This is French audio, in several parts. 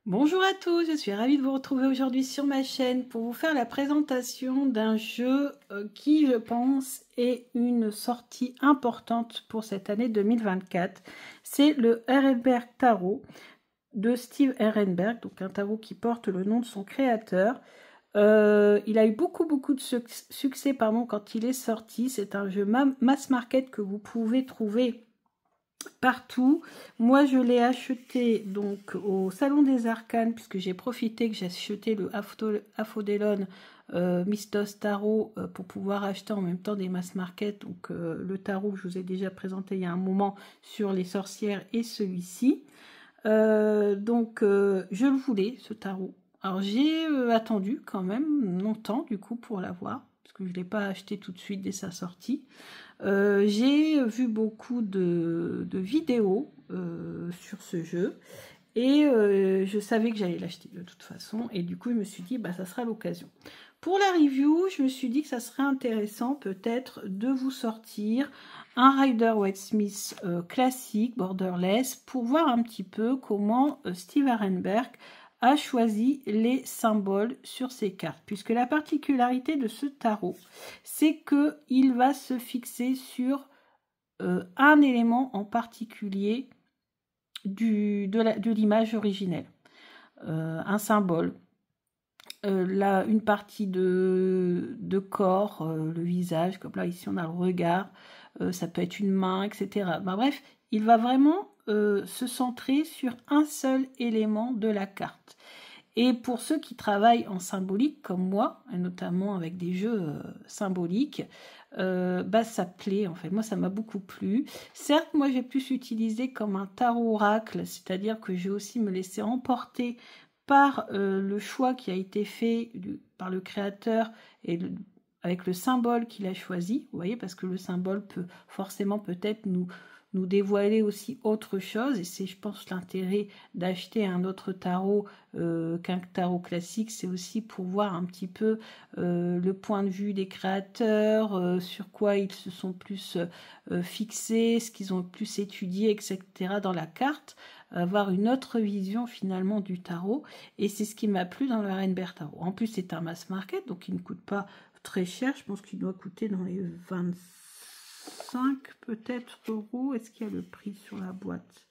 Bonjour à tous, je suis ravie de vous retrouver aujourd'hui sur ma chaîne pour vous faire la présentation d'un jeu qui, je pense, est une sortie importante pour cette année 2024. C'est le Ehrenberg Tarot de Steve Ehrenberg, donc un tarot qui porte le nom de son créateur. Il a eu beaucoup de succès quand il est sorti. C'est un jeu mass market que vous pouvez trouver partout. Moi je l'ai acheté donc au Salon des Arcanes, puisque j'ai profité que j'ai acheté le Aphodelon Mystos Tarot pour pouvoir acheter en même temps des mass market. Donc le tarot que je vous ai déjà présenté il y a un moment sur les sorcières et celui-ci. Je le voulais, ce tarot. Alors j'ai attendu quand même longtemps du coup pour l'avoir, parce que je ne l'ai pas acheté tout de suite dès sa sortie. J'ai vu beaucoup de vidéos sur ce jeu et je savais que j'allais l'acheter de toute façon, et du coup je me suis dit bah ça sera l'occasion. Pour la review, je me suis dit que ça serait intéressant peut-être de vous sortir un Rider-Waite-Smith classique, borderless, pour voir un petit peu comment Steve Ehrenberg a choisi les symboles sur ses cartes, puisque la particularité de ce tarot, c'est qu'il va se fixer sur un élément en particulier de l'image originelle, un symbole. Là, une partie de corps, le visage, comme là ici on a le regard, ça peut être une main, etc. Ben, bref, il va vraiment se centrer sur un seul élément de la carte. Et pour ceux qui travaillent en symbolique comme moi, et notamment avec des jeux symboliques, bah ça plaît en fait. Moi ça m'a beaucoup plu. Certes, moi j'ai pu l'utiliser comme un tarot oracle, c'est-à-dire que j'ai aussi me laissé emporter par le choix qui a été fait par le créateur et avec le symbole qu'il a choisi. Vous voyez, parce que le symbole peut forcément peut-être nous dévoiler aussi autre chose, et c'est, je pense, l'intérêt d'acheter un autre tarot qu'un tarot classique. C'est aussi pour voir un petit peu le point de vue des créateurs, sur quoi ils se sont plus fixés, ce qu'ils ont plus étudié, etc. dans la carte, avoir une autre vision finalement du tarot, et c'est ce qui m'a plu dans le Ehrenberg Tarot. En plus c'est un mass market, donc il ne coûte pas très cher, je pense qu'il doit coûter dans les 25 peut-être euros. Est-ce qu'il y a le prix sur la boîte?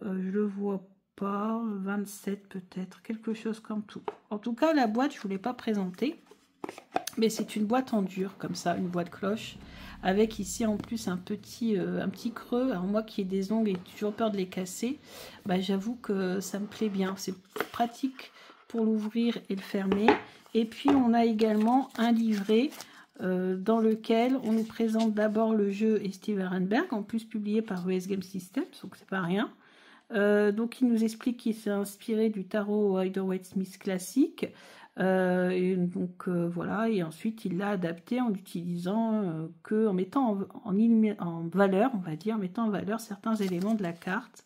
Je le vois pas. 27 peut-être, quelque chose comme tout. En tout cas la boîte je ne vous l'ai pas présentée, mais c'est une boîte en dur comme ça, une boîte cloche, avec ici en plus un petit creux. Alors moi qui ai des ongles et toujours peur de les casser, bah, j'avoue que ça me plaît bien, c'est pratique pour l'ouvrir et le fermer. Et puis on a également un livret dans lequel on nous présente d'abord le jeu et Steve Ehrenberg, en plus publié par ES Game Systems, donc c'est pas rien. Donc il nous explique qu'il s'est inspiré du tarot Rider-Waite-Smith classique, voilà, et ensuite il l'a adapté en utilisant en mettant en valeur, on va dire, en mettant en valeur certains éléments de la carte.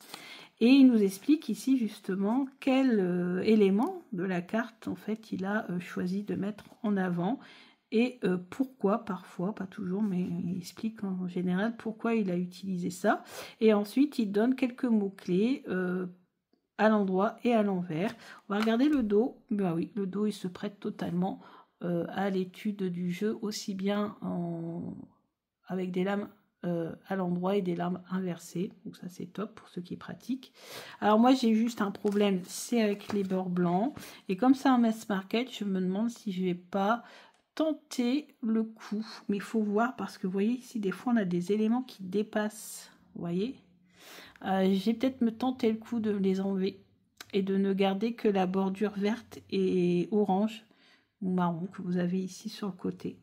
Et il nous explique ici justement quel élément de la carte en fait il a choisi de mettre en avant, et pourquoi parfois, pas toujours, mais il explique en général pourquoi il a utilisé ça. Et ensuite il donne quelques mots-clés à l'endroit et à l'envers. On va regarder le dos. Ben oui, le dos il se prête totalement à l'étude du jeu, aussi bien avec des lames à l'endroit et des lames inversées. Donc ça c'est top pour ceux qui pratiquent. Alors moi j'ai juste un problème, c'est avec les bords blancs. Et comme c'est un mass market, je me demande si je vais pas tenter le coup. Mais il faut voir, parce que vous voyez ici des fois on a des éléments qui dépassent. Vous voyez, j'ai peut-être me tenter le coup de les enlever et de ne garder que la bordure verte et orange ou marron que vous avez ici sur le côté.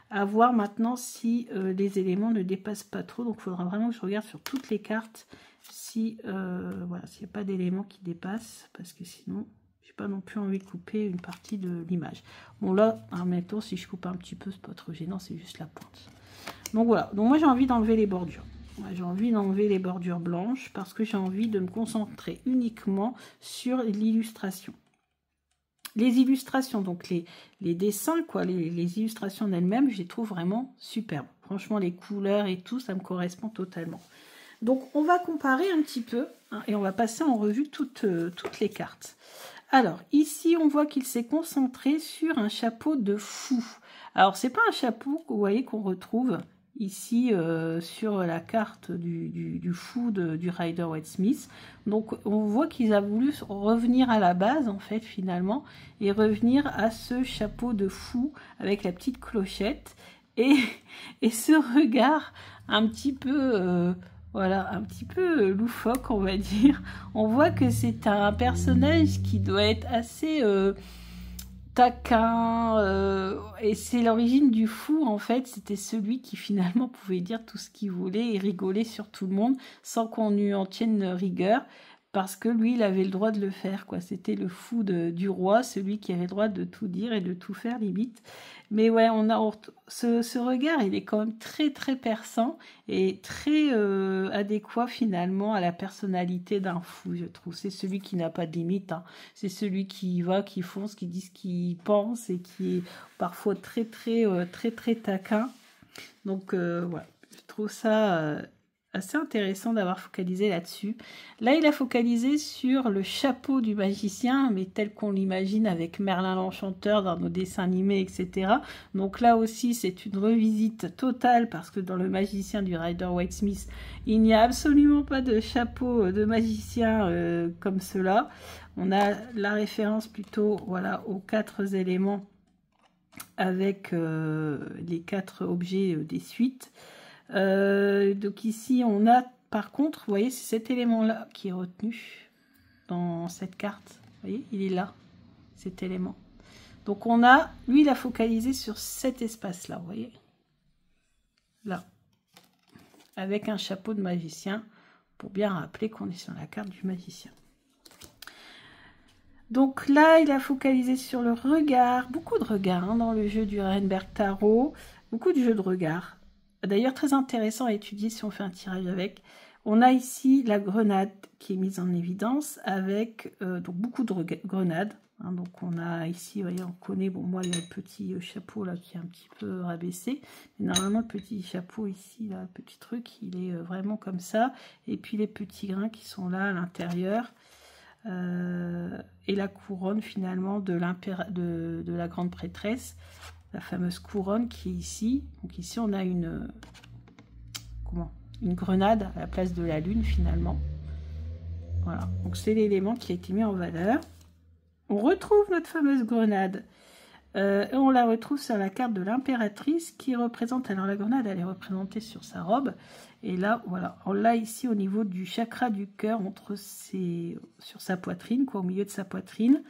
À voir maintenant si les éléments ne dépassent pas trop. Donc il faudra vraiment que je regarde sur toutes les cartes si voilà, s'il n'y a pas d'éléments qui dépassent, parce que sinon j'ai pas non plus envie de couper une partie de l'image. Bon là, en même temps, si je coupe un petit peu, c'est pas trop gênant, c'est juste la pointe. Donc voilà, donc moi j'ai envie d'enlever les bordures. J'ai envie d'enlever les bordures blanches parce que j'ai envie de me concentrer uniquement sur l'illustration. Les illustrations, donc les dessins, quoi, les illustrations en elles-mêmes, je les trouve vraiment superbes. Franchement, les couleurs et tout, ça me correspond totalement. Donc, on va comparer un petit peu hein, et on va passer en revue toutes les cartes. Alors, ici, on voit qu'il s'est concentré sur un chapeau de fou. Alors, c'est pas un chapeau, vous voyez, qu'on retrouve ici sur la carte du fou du Rider-Waite-Smith. Donc, on voit qu'ils ont voulu revenir à la base, en fait, finalement, et revenir à ce chapeau de fou avec la petite clochette et ce regard un petit peu... voilà, un petit peu loufoque, on va dire. On voit que c'est un personnage qui doit être assez taquin. Et c'est l'origine du fou, en fait. C'était celui qui, finalement, pouvait dire tout ce qu'il voulait et rigoler sur tout le monde sans qu'on lui en tienne rigueur. Parce que lui, il avait le droit de le faire, quoi. C'était le fou du roi, celui qui avait le droit de tout dire et de tout faire, limite. Mais ouais, on a ce regard, il est quand même très, très perçant et très adéquat, finalement, à la personnalité d'un fou, je trouve. C'est celui qui n'a pas de limite, hein. C'est celui qui va, qui fonce, qui dit ce qu'il pense et qui est parfois très, très taquin. Donc, voilà, je trouve ça... assez intéressant d'avoir focalisé là-dessus. Là, il a focalisé sur le chapeau du magicien, mais tel qu'on l'imagine avec Merlin l'Enchanteur dans nos dessins animés, etc. Donc là aussi, c'est une revisite totale, parce que dans le magicien du Rider-Waite-Smith, il n'y a absolument pas de chapeau de magicien comme cela. On a la référence plutôt voilà, aux 4 éléments avec les 4 objets des suites. Donc ici on a par contre, vous voyez, c'est cet élément là qui est retenu dans cette carte. Vous voyez, il est là, cet élément. Donc on a, lui il a focalisé sur cet espace là, vous voyez, là, avec un chapeau de magicien pour bien rappeler qu'on est sur la carte du magicien. Donc là il a focalisé sur le regard, beaucoup de regards hein, dans le jeu du Renberg Tarot, beaucoup de jeux de regard. D'ailleurs, très intéressant à étudier si on fait un tirage avec. On a ici la grenade qui est mise en évidence avec donc beaucoup de grenades. Hein, donc on a ici, vous voyez, on connaît, bon moi il y a le petit chapeau là qui est un petit peu rabaissé. Mais normalement le petit chapeau ici, là, le petit truc, il est vraiment comme ça. Et puis les petits grains qui sont là à l'intérieur. Et la couronne finalement de la grande prêtresse. La fameuse couronne qui est ici. Donc ici, on a une grenade à la place de la lune, finalement. Voilà. Donc c'est l'élément qui a été mis en valeur. On retrouve notre fameuse grenade. Et on la retrouve sur la carte de l'impératrice qui représente... Alors la grenade, elle est représentée sur sa robe. Et là, voilà. On l'a ici au niveau du chakra du cœur, sur sa poitrine, quoi, au milieu de sa poitrine.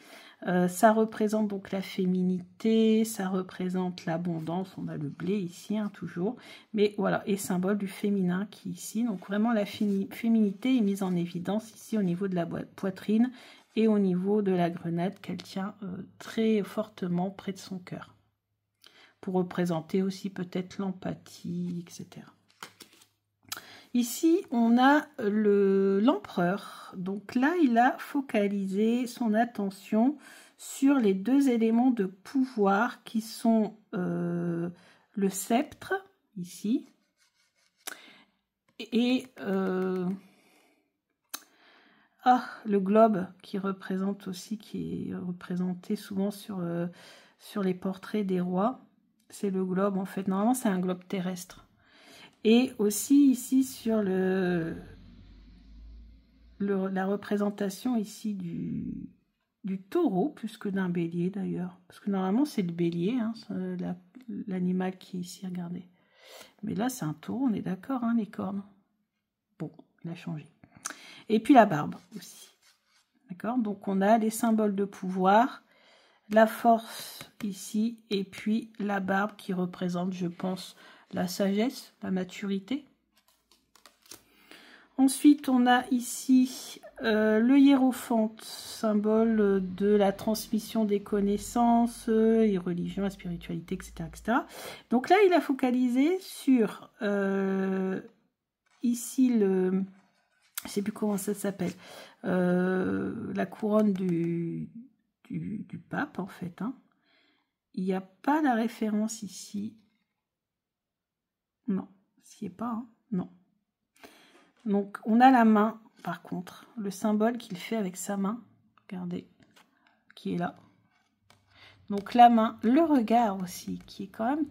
Ça représente donc la féminité, ça représente l'abondance, on a le blé ici, hein, toujours, mais voilà, et symbole du féminin qui est ici, donc vraiment la féminité est mise en évidence ici au niveau de la poitrine et au niveau de la grenade qu'elle tient très fortement près de son cœur, pour représenter aussi peut-être l'empathie, etc. Ici, on a l'empereur. Donc là, il a focalisé son attention sur les 2 éléments de pouvoir qui sont le sceptre, ici, et le globe qui représente aussi, qui est représenté souvent sur les portraits des rois. C'est le globe, en fait. Normalement, c'est un globe terrestre. Et aussi ici sur la représentation ici du taureau, plus que d'un bélier d'ailleurs. Parce que normalement c'est le bélier, hein, l'animal qui est ici, regardez. Mais là c'est un taureau, on est d'accord, hein, les cornes. Bon, il a changé. Et puis la barbe aussi. D'accord? Donc on a les symboles de pouvoir, la force ici, et puis la barbe qui représente, je pense, la sagesse, la maturité. Ensuite, on a ici le hiérophante, symbole de la transmission des connaissances, et religion, la spiritualité, etc., etc. Donc là, il a focalisé sur ici je ne sais plus comment ça s'appelle, la couronne du pape, en fait. Hein. Il n'y a pas la référence ici. Non, s'il n'y est pas, hein. Non. Donc, on a la main, par contre, le symbole qu'il fait avec sa main. Regardez, qui est là. Donc, la main, le regard aussi, qui est quand même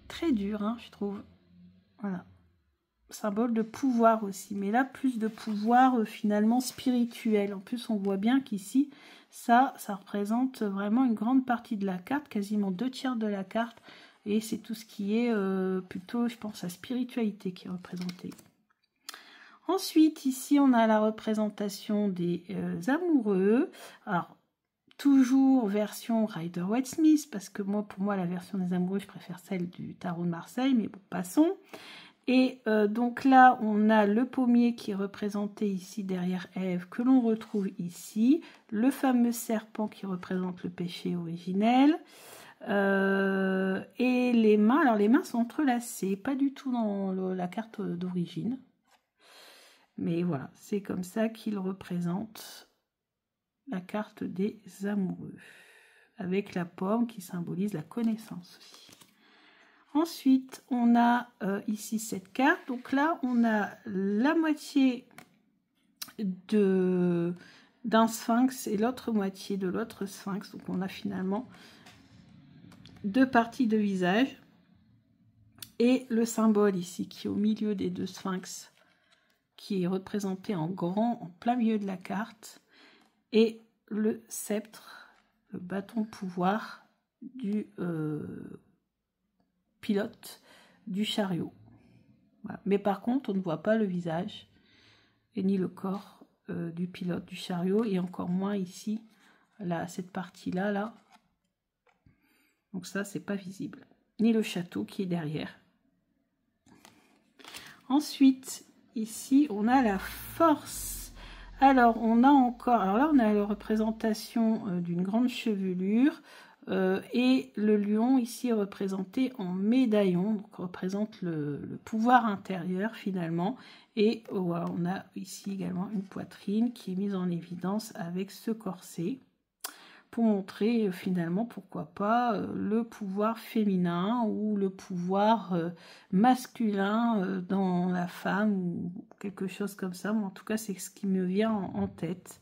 très dur, hein, je trouve. Voilà. Symbole de pouvoir aussi. Mais là, plus de pouvoir finalement spirituel. En plus, on voit bien qu'ici, ça représente vraiment une grande partie de la carte, quasiment 2/3 de la carte. Et c'est tout ce qui est plutôt, je pense, la spiritualité qui est représentée. Ensuite, ici, on a la représentation des amoureux. Alors, toujours version Rider-Waite-Smith, parce que moi, pour moi, la version des amoureux, je préfère celle du tarot de Marseille, mais bon, passons. Et donc là, on a le pommier qui est représenté ici derrière Ève, que l'on retrouve ici. Le fameux serpent qui représente le péché originel. Et les mains, alors les mains sont entrelacées, pas du tout dans la carte d'origine. Mais voilà, c'est comme ça qu'il représente la carte des amoureux. Avec la pomme qui symbolise la connaissance aussi. Ensuite, on a ici cette carte. Donc là, on a la moitié d'un sphinx et l'autre moitié de l'autre sphinx. Donc on a finalement 2 parties de visage. Et le symbole ici qui est au milieu des 2 sphinx, qui est représenté en grand, en plein milieu de la carte. Et le sceptre, le bâton de pouvoir du pilote du chariot. Voilà. Mais par contre, on ne voit pas le visage et ni le corps du pilote du chariot, et encore moins ici, là, cette partie-là, là. Donc ça, c'est pas visible. Ni le château qui est derrière. Ensuite, ici, on a la force. Alors, on a encore... Alors là, on a la représentation d'une grande chevelure. Et le lion ici est représenté en médaillon, donc représente le pouvoir intérieur finalement. Et voilà, on a ici également une poitrine qui est mise en évidence avec ce corset pour montrer finalement, pourquoi pas, le pouvoir féminin ou le pouvoir masculin dans la femme ou quelque chose comme ça. Mais en tout cas, c'est ce qui me vient en tête.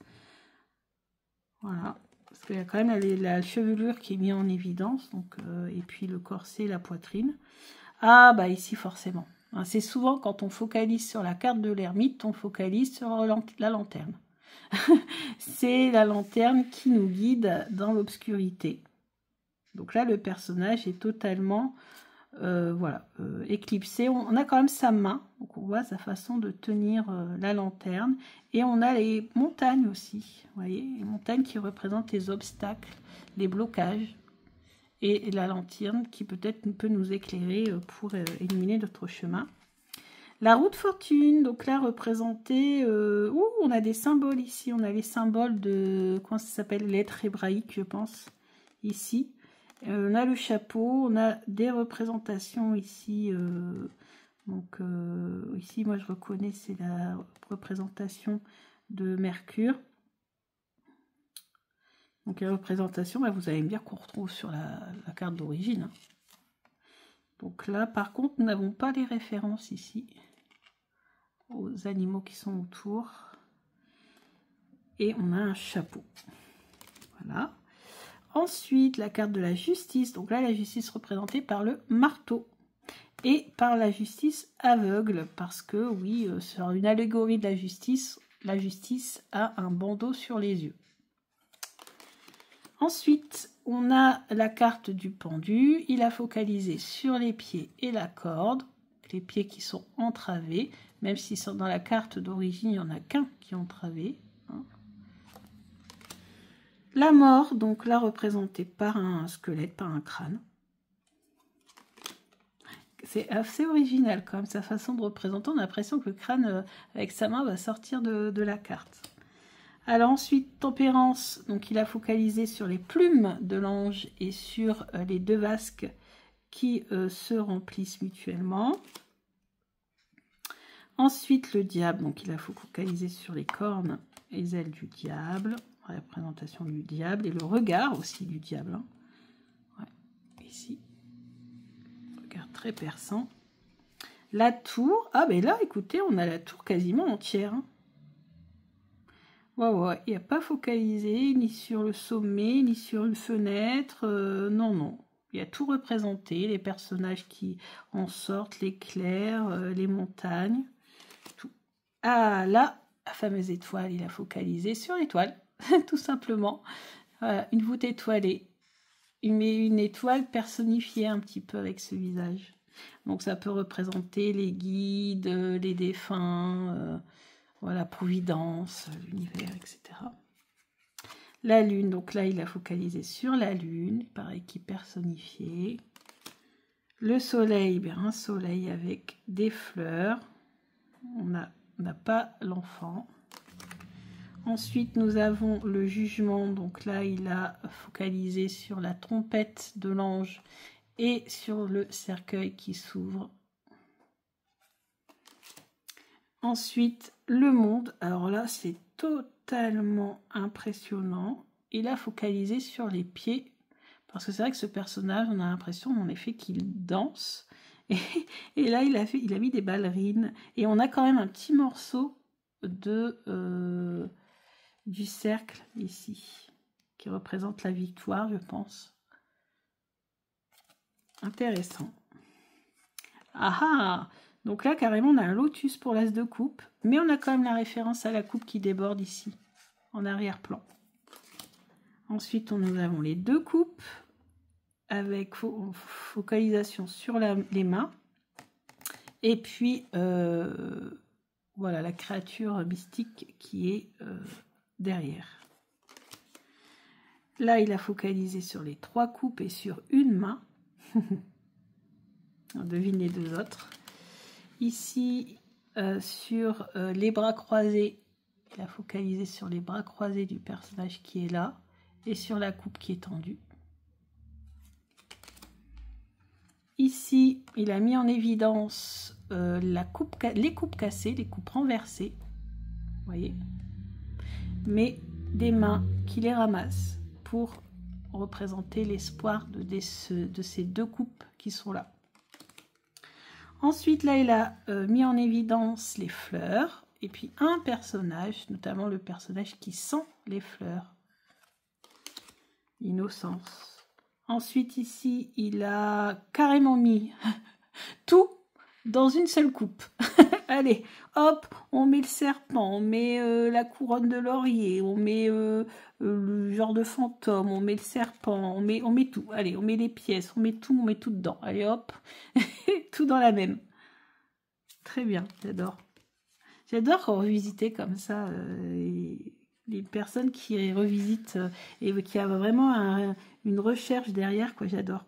Voilà. Parce qu'il y a quand même la chevelure qui est mise en évidence, donc, et puis le corset, la poitrine. Ah, bah ici, forcément. Hein, c'est souvent quand on focalise sur la carte de l'ermite, on focalise sur la lanterne. C'est la lanterne qui nous guide dans l'obscurité. Donc là, le personnage est totalement voilà, éclipsé. On a quand même sa main, donc on voit sa façon de tenir la lanterne. Et on a les montagnes aussi, vous voyez, les montagnes qui représentent les obstacles, les blocages. Et la lanterne qui peut-être peut nous éclairer pour éliminer notre chemin. La roue de fortune, donc là représentée, on a des symboles ici, on a les symboles de, comment ça s'appelle, lettres hébraïques je pense, ici. On a le chapeau, on a des représentations ici, donc ici moi je reconnais c'est la représentation de Mercure. Donc les représentations, bah, vous allez me dire qu'on retrouve sur la carte d'origine. Donc là par contre nous n'avons pas les références ici aux animaux qui sont autour, et on a un chapeau. Voilà. Ensuite la carte de la justice, donc là la justice représentée par le marteau et par la justice aveugle, parce que oui, sur une allégorie de la justice a un bandeau sur les yeux. Ensuite on a la carte du pendu, il a focalisé sur les pieds et la corde, les pieds qui sont entravés, même si dans la carte d'origine, il n'y en a qu'un qui est entravé. Hein. La mort, donc là représentée par un squelette, par un crâne. C'est assez original quand même, sa façon de représenter. On a l'impression que le crâne, avec sa main, va sortir de la carte. Alors ensuite, tempérance, donc il a focalisé sur les plumes de l'ange et sur les 2 vasques qui se remplissent mutuellement. Ensuite, le diable, donc il a focalisé sur les cornes et les ailes du diable, la représentation du diable, et le regard aussi du diable. Hein. Ouais, ici, regard très perçant. La tour, ah ben là, écoutez, on a la tour quasiment entière. Hein. Ouais, il n'y a pas focalisé ni sur le sommet, ni sur une fenêtre. Non, non. Il y a tout représenté, les personnages qui en sortent, l'éclair, les montagnes, tout. Ah, là, la fameuse étoile, il a focalisé sur l'étoile, tout simplement. Voilà, une voûte étoilée. Il met une étoile personnifiée un petit peu avec ce visage. Donc ça peut représenter les guides, les défunts, voilà, Providence, l'univers, etc. La lune, donc là il a focalisé sur la lune, pareil qui est personnifié. Le soleil, bien un soleil avec des fleurs. On n'a pas l'enfant. Ensuite, nous avons le jugement. Donc là, il a focalisé sur la trompette de l'ange et sur le cercueil qui s'ouvre. Ensuite, le monde. Alors là, c'est totalement impressionnant. Il a focalisé sur les pieds. Parce que c'est vrai que ce personnage, on a l'impression en effet qu'il danse. Et là, il a mis des ballerines. Et on a quand même un petit morceau de... du cercle ici, qui représente la victoire, je pense. Intéressant. Ah ah! Donc là, carrément, on a un lotus pour l'as de coupe, mais on a quand même la référence à la coupe qui déborde ici, en arrière-plan. Ensuite, nous avons les deux coupes, avec focalisation sur les mains. Et puis, voilà, la créature mystique qui est derrière. Là, il a focalisé sur les trois coupes et sur une main. On devine les deux autres. Ici, sur les bras croisés, il a focalisé sur les bras croisés du personnage qui est là et sur la coupe qui est tendue. Ici, il a mis en évidence les coupes cassées, les coupes renversées. Vous voyez ? Mais des mains qui les ramassent pour représenter l'espoir de ces deux coupes qui sont là. Ensuite, là, il a mis en évidence les fleurs et puis un personnage, notamment le personnage qui sent les fleurs. Innocence. Ensuite, ici, il a carrément mis tout dans une seule coupe. Allez, hop, on met le serpent, on met la couronne de laurier, on met le genre de fantôme, on met le serpent, on met tout. Allez, on met les pièces, on met tout dedans. Allez, hop, tout dans la même. Très bien, j'adore. J'adore revisiter comme ça les personnes qui revisitent et qui a vraiment une recherche derrière, quoi, j'adore.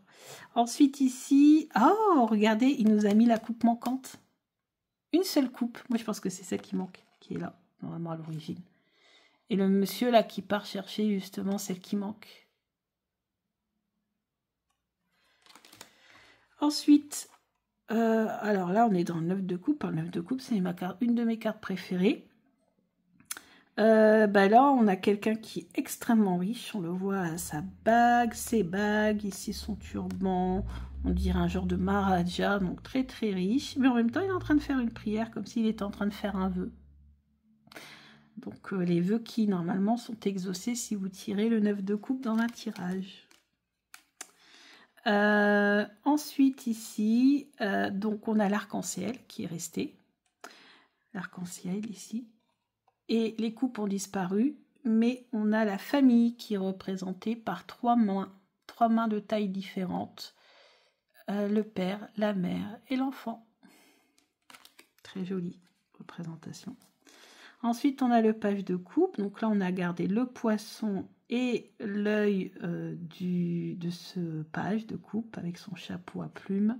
Ensuite ici, oh, regardez, il nous a mis la coupe manquante. Une seule coupe, moi je pense que c'est celle qui manque, qui est là, normalement à l'origine. Et le monsieur là qui part chercher justement celle qui manque. Ensuite, alors là on est dans le 9 de coupe. Le 9 de coupe, c'est une de mes cartes préférées. Là on a quelqu'un qui est extrêmement riche, on le voit à sa bague, ses bagues, ici son turban, on dirait un genre de Maharaja, donc très très riche, mais en même temps il est en train de faire une prière comme s'il était en train de faire un vœu. Donc les vœux qui normalement sont exaucés si vous tirez le 9 de coupe dans un tirage. Ensuite ici, donc on a l'arc-en-ciel qui est resté, l'arc-en-ciel ici. Et les coupes ont disparu, mais on a la famille qui est représentée par trois mains de taille différentes. Le père, la mère et l'enfant. Très jolie représentation. Ensuite, on a le page de coupe. Donc là, on a gardé le poisson et l'œil de ce page de coupe avec son chapeau à plumes.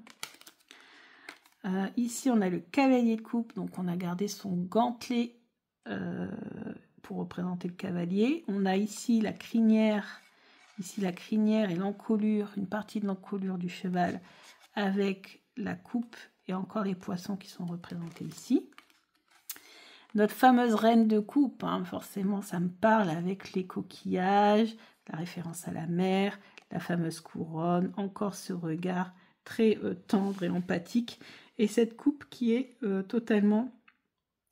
Ici, on a le cavalier de coupe. Donc, on a gardé son gantelet pour représenter le cavalier. On a ici la crinière et l'encolure, une partie de l'encolure du cheval avec la coupe et encore les poissons qui sont représentés ici. Notre fameuse reine de coupe, hein, forcément ça me parle avec les coquillages, la référence à la mer, la fameuse couronne, encore ce regard très tendre et empathique. et cette coupe qui est totalement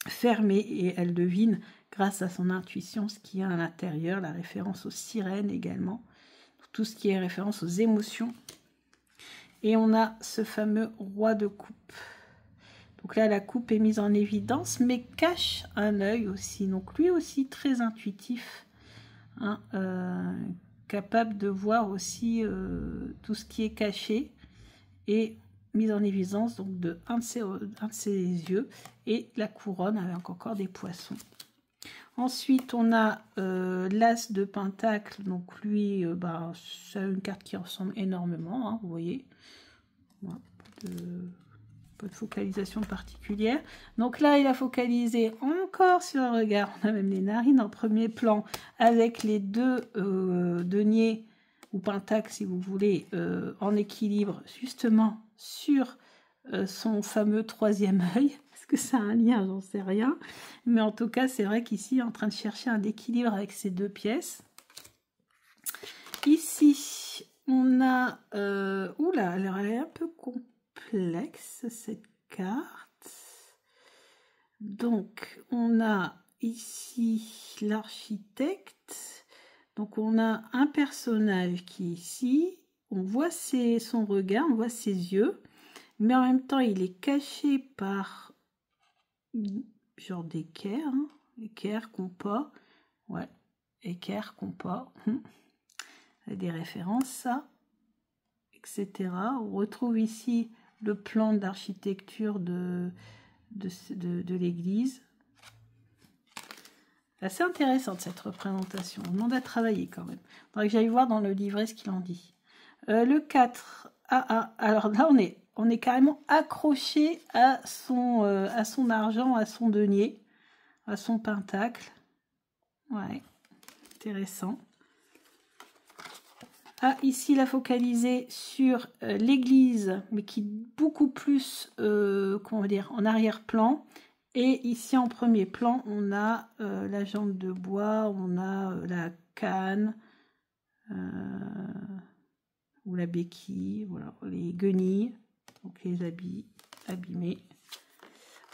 fermée, et elle devine grâce à son intuition ce qu'il y a à l'intérieur, la référence aux sirènes également, tout ce qui est référence aux émotions. Et on a ce fameux roi de coupe. Donc là, la coupe est mise en évidence, mais cache un œil aussi. Donc lui aussi très intuitif, hein, capable de voir aussi tout ce qui est caché et mise en évidence donc de un de ses yeux, et la couronne avec encore des poissons. Ensuite, on a l'as de pentacle. Donc lui, c'est une carte qui ressemble énormément, hein, vous voyez. Voilà, pas de focalisation particulière. Donc là, il a focalisé encore sur le regard. On a même les narines en premier plan avec les deux deniers ou pentacles, si vous voulez, en équilibre, justement sur son fameux troisième œil. Est-ce que ça a un lien? J'en sais rien. Mais en tout cas, c'est vrai qu'ici, il est en train de chercher un équilibre avec ces deux pièces. Ici, on a... oula, alors elle est un peu complexe, cette carte. Donc, on a ici l'architecte. Donc, on a un personnage qui est ici. On voit son regard, on voit ses yeux. Mais en même temps, il est caché par genre d'équerre, hein, équerre, compas. Ouais, équerre, compas. Des références, ça, etc. On retrouve ici le plan d'architecture de l'église. Assez intéressante cette représentation. On demande à travailler quand même. Il faudrait que j'aille voir dans le livret ce qu'il en dit. Le 4. Alors là, on est carrément accroché à son argent, à son denier, à son pentacle. Ouais, intéressant. Ah, ici, il a focalisé sur l'église, mais qui est beaucoup plus, comment dire, en arrière-plan. Et ici, en premier plan, on a la jambe de bois, on a la canne, ou la béquille, voilà, les guenilles, donc les habits abîmés.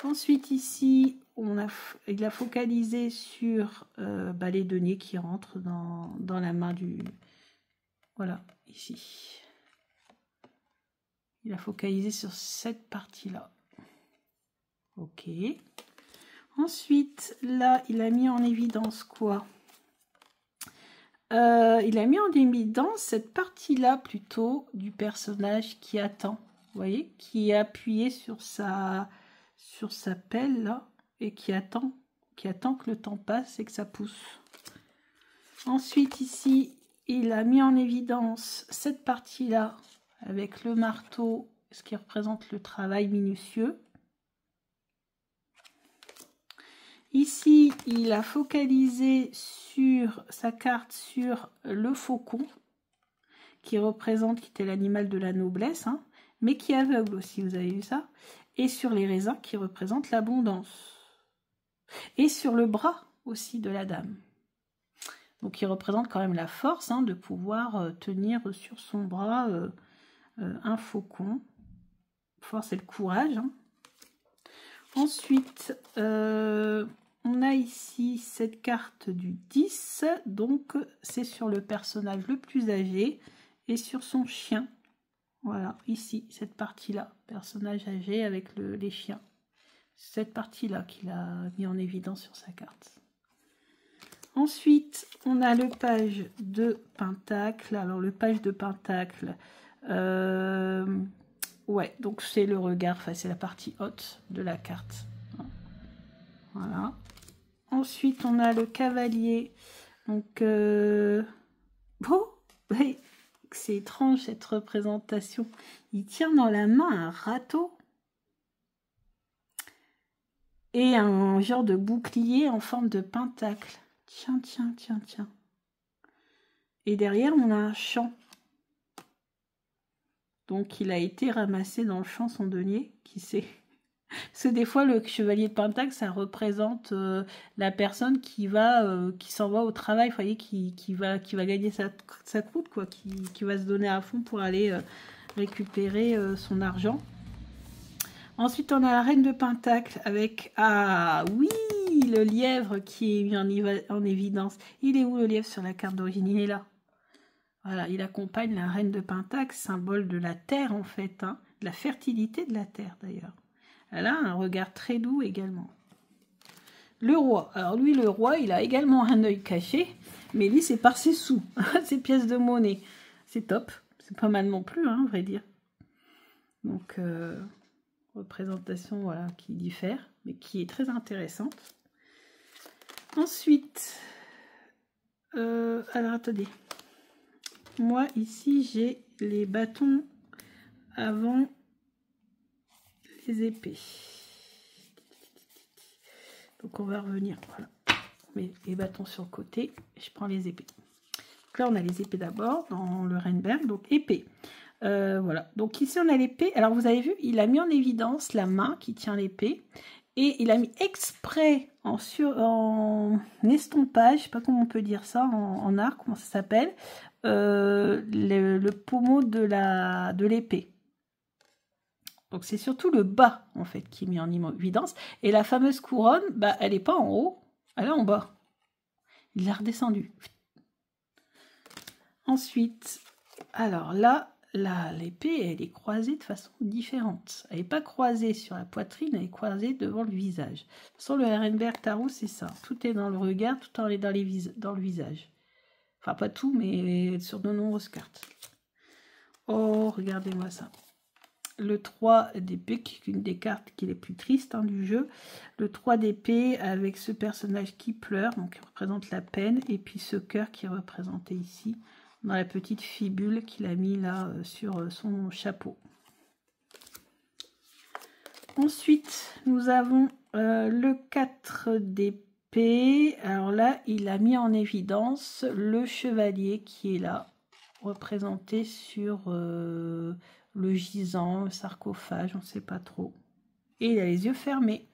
Ensuite, ici, il a focalisé sur les deniers qui rentrent dans la main du... Voilà, ici. Il a focalisé sur cette partie-là. Ok. Ensuite, là, il a mis en évidence quoi? Il a mis en évidence cette partie-là plutôt du personnage qui attend. Vous voyez? Qui est appuyé sur sa pelle, là, et qui attend que le temps passe et que ça pousse. Ensuite, ici, il a mis en évidence cette partie-là avec le marteau, ce qui représente le travail minutieux. Ici, il a focalisé sur sa carte sur le faucon, qui était l'animal de la noblesse, hein, mais qui est aveugle aussi, vous avez vu ça. Et sur les raisins, qui représentent l'abondance. Et sur le bras aussi de la dame. Donc, il représente quand même la force, hein, de pouvoir tenir sur son bras un faucon. Force et le courage. Hein. Ensuite, on a ici cette carte du 10. Donc, c'est sur le personnage le plus âgé et sur son chien. Voilà, ici, cette partie-là. Personnage âgé avec les chiens. Cette partie-là qu'il a mis en évidence sur sa carte. Ensuite, on a le page de pentacle. Alors, le page de pentacle, ouais, donc c'est le regard, enfin, c'est la partie haute de la carte. Voilà. Ensuite, on a le cavalier. Donc, ouais, c'est étrange cette représentation. Il tient dans la main un râteau et un genre de bouclier en forme de pentacle. Tiens, tiens, tiens, tiens. Et derrière, on a un champ. Donc, il a été ramassé dans le champ, son denier. Qui sait? Parce que des fois, le chevalier de pentacle, ça représente la personne qui s'en va au travail, vous voyez, qui va gagner sa croûte, quoi, qui va se donner à fond pour aller récupérer son argent. Ensuite, on a la reine de Pentacle avec, ah oui, le lièvre qui est mis en évidence. Il est où le lièvre sur la carte d'origine? Il est là. Voilà, il accompagne la reine de Pentacle, symbole de la terre en fait, hein, de la fertilité de la terre d'ailleurs. Elle a un regard très doux également. Le roi, alors lui le roi, il a également un œil caché, mais lui c'est par ses sous, ses pièces de monnaie. C'est top, c'est pas mal non plus, hein, à vrai dire. Donc, représentation voilà, qui diffère, mais qui est très intéressante. Ensuite, alors attendez. Moi, ici, j'ai les bâtons avant les épées. Donc, on va revenir. Voilà. On met les bâtons sur le côté. Et je prends les épées. Donc là, on a les épées d'abord dans le Renberg. Donc, épée. Voilà. Donc, ici, on a l'épée. Alors, vous avez vu, il a mis en évidence la main qui tient l'épée. Et il a mis exprès en estompage, je ne sais pas comment on peut dire ça en art, comment ça s'appelle, le pommeau de l'épée. Donc c'est surtout le bas en fait qui est mis en évidence. Et la fameuse couronne, bah, elle n'est pas en haut, elle est en bas. Il l'a redescendue. Ensuite, alors là, l'épée, elle est croisée de façon différente. Elle n'est pas croisée sur la poitrine, elle est croisée devant le visage. De toute façon, le Renberg Tarot, c'est ça. Tout est dans le regard, tout est dans le visage. Enfin, pas tout, mais sur de nombreuses cartes. Oh, regardez-moi ça. Le 3 d'épée, qui est une des cartes qui est les plus tristes hein, du jeu. Le 3 d'épée avec ce personnage qui pleure, donc qui représente la peine. Et puis ce cœur qui est représenté ici, dans la petite fibule qu'il a mis là sur son chapeau. Ensuite, nous avons le 4 d'épée. Alors là, il a mis en évidence le chevalier qui est là, représenté sur le gisant, le sarcophage, on ne sait pas trop. Et il a les yeux fermés.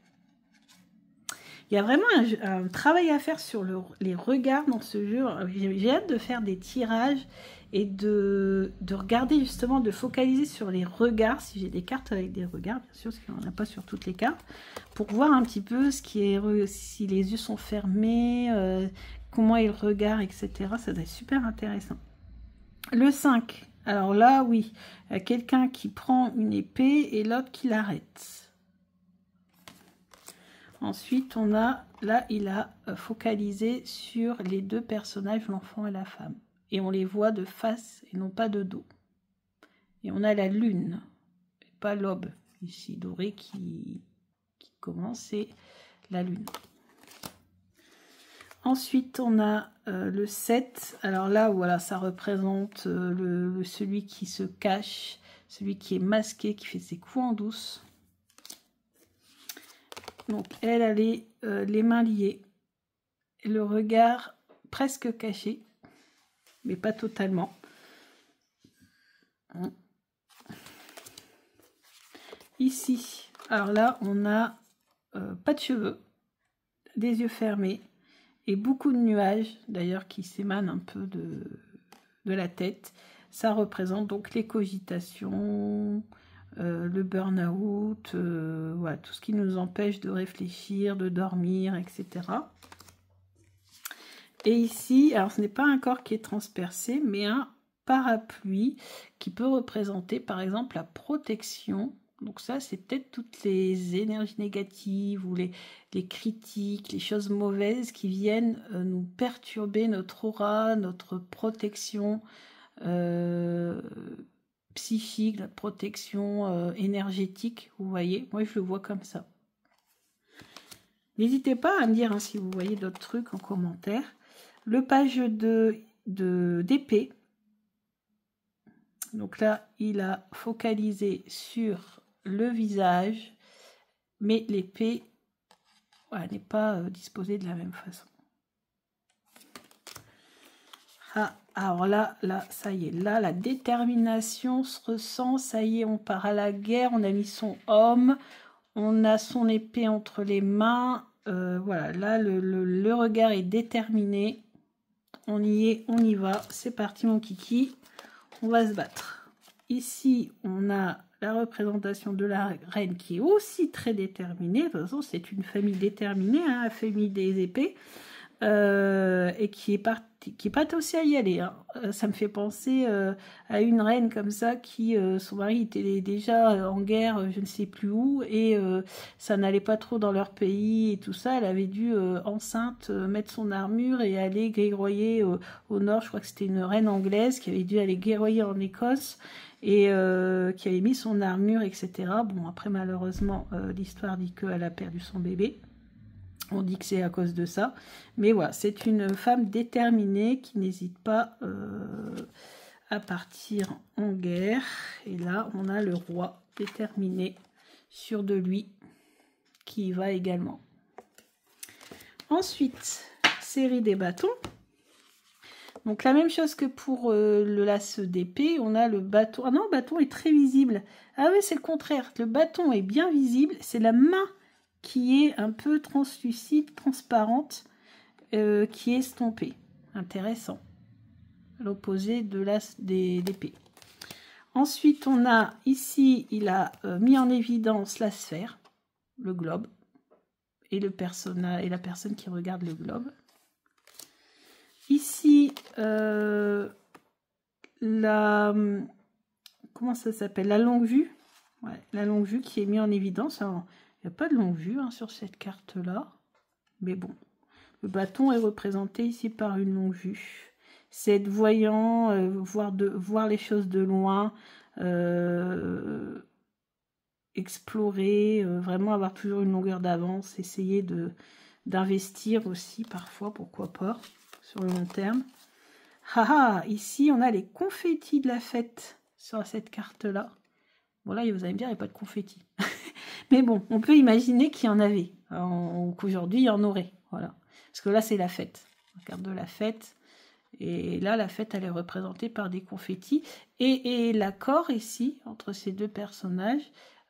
Il y a vraiment un travail à faire sur les regards dans ce jeu. J'ai hâte de faire des tirages et de regarder justement, de focaliser sur les regards, si j'ai des cartes avec des regards, bien sûr, parce qu'il n'y en a pas sur toutes les cartes, pour voir un petit peu si les yeux sont fermés, comment est le regard, etc. Ça doit être super intéressant. Le 5, alors là, oui, il y a quelqu'un qui prend une épée et l'autre qui l'arrête. Ensuite, on a, là, il a focalisé sur les deux personnages, l'enfant et la femme. Et on les voit de face et non pas de dos. Et on a la lune, et pas l'aube, ici, doré qui commence, et la lune. Ensuite, on a le 7. Alors là, voilà, ça représente celui qui se cache, celui qui est masqué, qui fait ses coups en douce. Donc, elle a les mains liées, le regard presque caché, mais pas totalement. Ici, alors là, on a pas de cheveux, des yeux fermés et beaucoup de nuages, d'ailleurs, qui s'émanent un peu de la tête. Ça représente donc les cogitations, le burn-out, voilà, tout ce qui nous empêche de réfléchir, de dormir, etc. Et ici, alors ce n'est pas un corps qui est transpercé, mais un parapluie qui peut représenter par exemple la protection. Donc ça, c'est peut-être toutes les énergies négatives ou les critiques, les choses mauvaises qui viennent nous perturber notre aura, notre protection psychique, la protection énergétique, vous voyez. Moi, je le vois comme ça. N'hésitez pas à me dire hein, si vous voyez d'autres trucs en commentaire. Le page d'épée. Donc là, il a focalisé sur le visage, mais l'épée voilà, n'est pas disposée de la même façon. Ah, alors là, ça y est, là, la détermination se ressent, ça y est, on part à la guerre, on a mis son homme, on a son épée entre les mains, voilà, là, le regard est déterminé, on y est, on y va, c'est parti mon kiki, on va se battre. Ici, on a la représentation de la reine qui est aussi très déterminée. De toute façon, c'est une famille déterminée, hein, la famille des épées, et qui est pas aussi à y aller. Hein. Ça me fait penser à une reine comme ça qui, son mari était déjà en guerre, je ne sais plus où, et ça n'allait pas trop dans leur pays et tout ça. Elle avait dû, enceinte, mettre son armure et aller guerroyer au nord. Je crois que c'était une reine anglaise qui avait dû aller guerroyer en Écosse et qui avait mis son armure, etc. Bon, après, malheureusement, l'histoire dit qu'elle a perdu son bébé. On dit que c'est à cause de ça. Mais voilà, c'est une femme déterminée qui n'hésite pas à partir en guerre. Et là, on a le roi déterminé, sûr de lui, qui y va également. Ensuite, série des bâtons. Donc la même chose que pour le lace d'épée, on a le bâton. Ah non, le bâton est très visible. Ah oui, c'est le contraire. Le bâton est bien visible. C'est la main qui est un peu translucide, transparente, qui est estompée. Intéressant. L'opposé de l'as d'épée. Ensuite, on a ici, il a mis en évidence la sphère, le globe, et le personnage et la personne qui regarde le globe. Ici, comment ça s'appelle? La longue vue. Ouais, la longue vue qui est mise en évidence. Alors, il n'y a pas de longue vue hein, sur cette carte-là. Mais bon, le bâton est représenté ici par une longue vue. C'est être voyant, voir les choses de loin, explorer, vraiment avoir toujours une longueur d'avance, essayer d'investir aussi parfois, pourquoi pas, sur le long terme. Haha, ici on a les confettis de la fête sur cette carte-là. Bon là, vous allez me dire, il n'y a pas de confettis. Mais bon, on peut imaginer qu'il y en avait, ou qu'aujourd'hui il y en aurait. Voilà. Parce que là, c'est la fête. La carte de la fête. Et là, la fête, elle est représentée par des confettis. Et l'accord ici, entre ces deux personnages,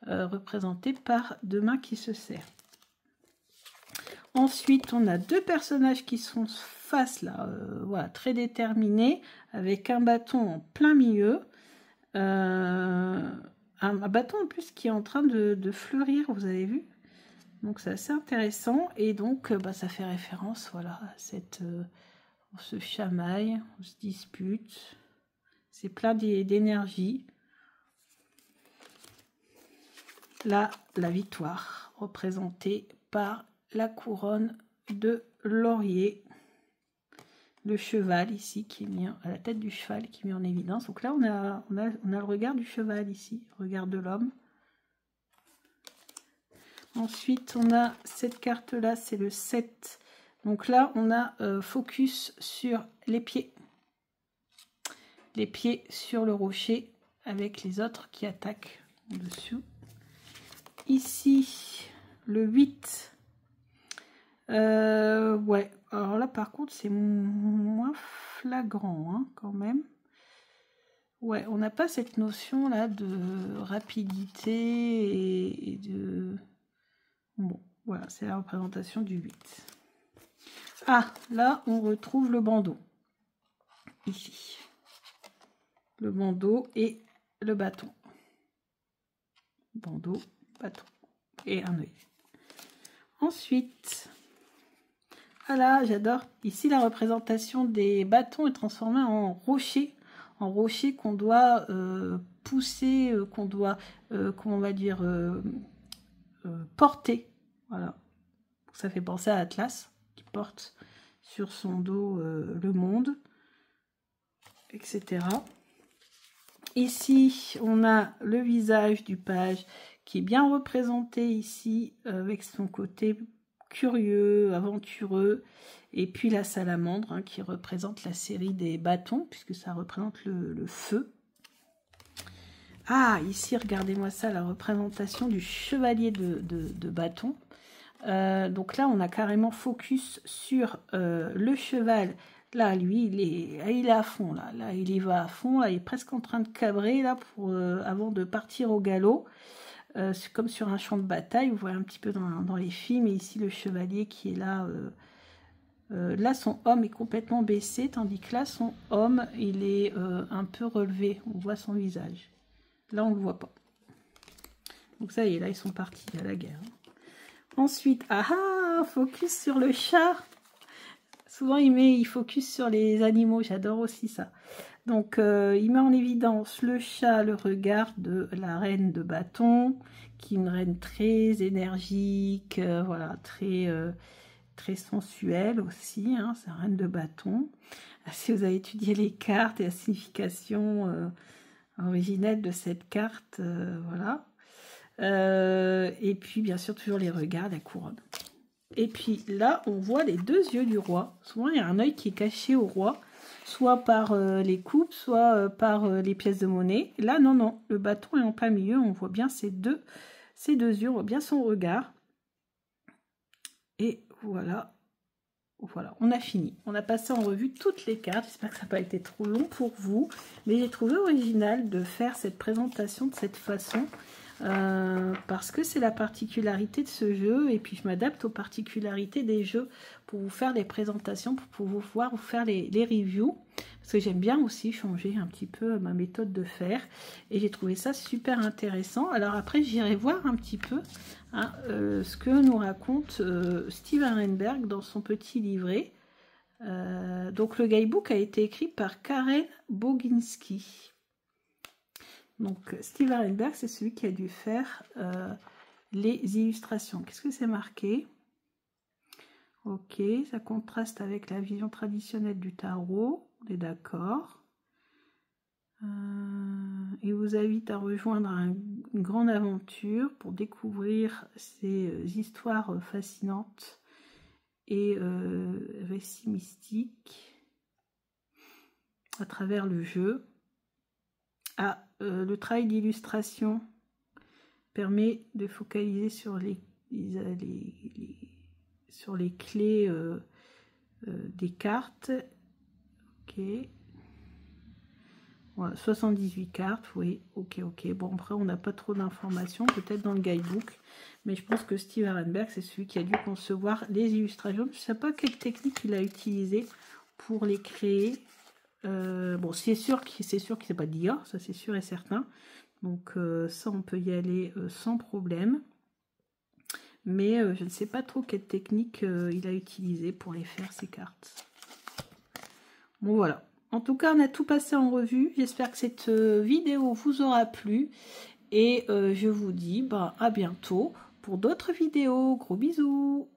représenté par deux mains qui se serrent. Ensuite, on a deux personnages qui sont face, là, voilà, très déterminés, avec un bâton en plein milieu. Un bâton en plus qui est en train de fleurir, vous avez vu? Donc c'est assez intéressant. Et donc, ça fait référence, voilà, à cette... on se chamaille, on se dispute. C'est plein d'énergie. Là, la victoire, représentée par la couronne de laurier. Le cheval ici, qui est mis à la tête du cheval, qui est mis en évidence. Donc là, on a le regard du cheval ici, le regard de l'homme. Ensuite, on a cette carte-là, c'est le 7. Donc là, on a focus sur les pieds. Les pieds sur le rocher, avec les autres qui attaquent dessus. Ici, le 8. Ouais, alors là par contre c'est moins flagrant hein, quand même. Ouais, on n'a pas cette notion là de rapidité et de... Bon, voilà, c'est la représentation du 8. Ah, là on retrouve le bandeau. Ici. Le bandeau et le bâton. Bandeau, bâton et un œil. Ensuite... Ah là, j'adore. Ici, la représentation des bâtons est transformée en rocher qu'on doit pousser, qu'on doit, comment on va dire, porter. Voilà. Ça fait penser à Atlas, qui porte sur son dos le monde, etc. Ici, on a le visage du page qui est bien représenté ici, avec son côté curieux, aventureux, et puis la salamandre hein, qui représente la série des bâtons, puisque ça représente le feu. Ah, ici, regardez-moi ça, la représentation du chevalier de bâton. Donc là, on a carrément focus sur le cheval. Là, lui, il est à fond, là, il y va à fond, là, il est presque en train de cabrer, là, avant de partir au galop. C'est comme sur un champ de bataille, vous voyez un petit peu dans les films, et ici le chevalier qui est là, là son homme est complètement baissé, tandis que là son homme il est un peu relevé, on voit son visage, là on ne le voit pas. Donc ça y est, là, ils sont partis à la guerre. Ensuite, focus sur le chat. Souvent, il focus sur les animaux. J'adore aussi ça. Donc, il met en évidence le chat, le regard de la reine de bâton, qui est une reine très énergique, voilà, très sensuelle aussi. Hein, c'est la reine de bâton. Si vous avez étudié les cartes et la signification originelle de cette carte, voilà. Et puis, bien sûr, toujours les regards, la couronne. Et puis là, on voit les deux yeux du roi. Souvent, il y a un œil qui est caché au roi, soit par les coupes, soit par les pièces de monnaie. Là, non, non, le bâton est en plein milieu. On voit bien ces deux yeux, on voit bien son regard. Et voilà, voilà, on a fini. On a passé en revue toutes les cartes. J'espère que ça n'a pas été trop long pour vous. Mais j'ai trouvé original de faire cette présentation de cette façon. Parce que c'est la particularité de ce jeu, et puis je m'adapte aux particularités des jeux pour vous faire des présentations, pour pouvoir vous faire les reviews, parce que j'aime bien aussi changer un petit peu ma méthode de faire, et j'ai trouvé ça super intéressant. Alors après, j'irai voir un petit peu hein, ce que nous raconte Steve Arenberg dans son petit livret. Donc le guidebook a été écrit par Karen Boginski. Donc, Steve Arenberg, c'est celui qui a dû faire les illustrations. Qu'est-ce que c'est marqué? Ok, ça contraste avec la vision traditionnelle du tarot. On est d'accord. Il vous invite à rejoindre une grande aventure pour découvrir ces histoires fascinantes et récits mystiques à travers le jeu. Le travail d'illustration permet de focaliser sur les clés des cartes. Ok. Voilà, 78 cartes, oui, ok. Bon, après, on n'a pas trop d'informations, peut-être dans le guidebook, mais je pense que Steve Arenberg, c'est celui qui a dû concevoir les illustrations. Je ne sais pas quelle technique il a utilisé pour les créer. Bon, c'est sûr qu'il ne s'est pas d'IA, ça c'est sûr et certain. Donc ça, on peut y aller sans problème. Mais je ne sais pas trop quelle technique il a utilisé pour les faire, ces cartes. Bon, voilà. En tout cas, on a tout passé en revue. J'espère que cette vidéo vous aura plu. Et je vous dis à bientôt pour d'autres vidéos. Gros bisous!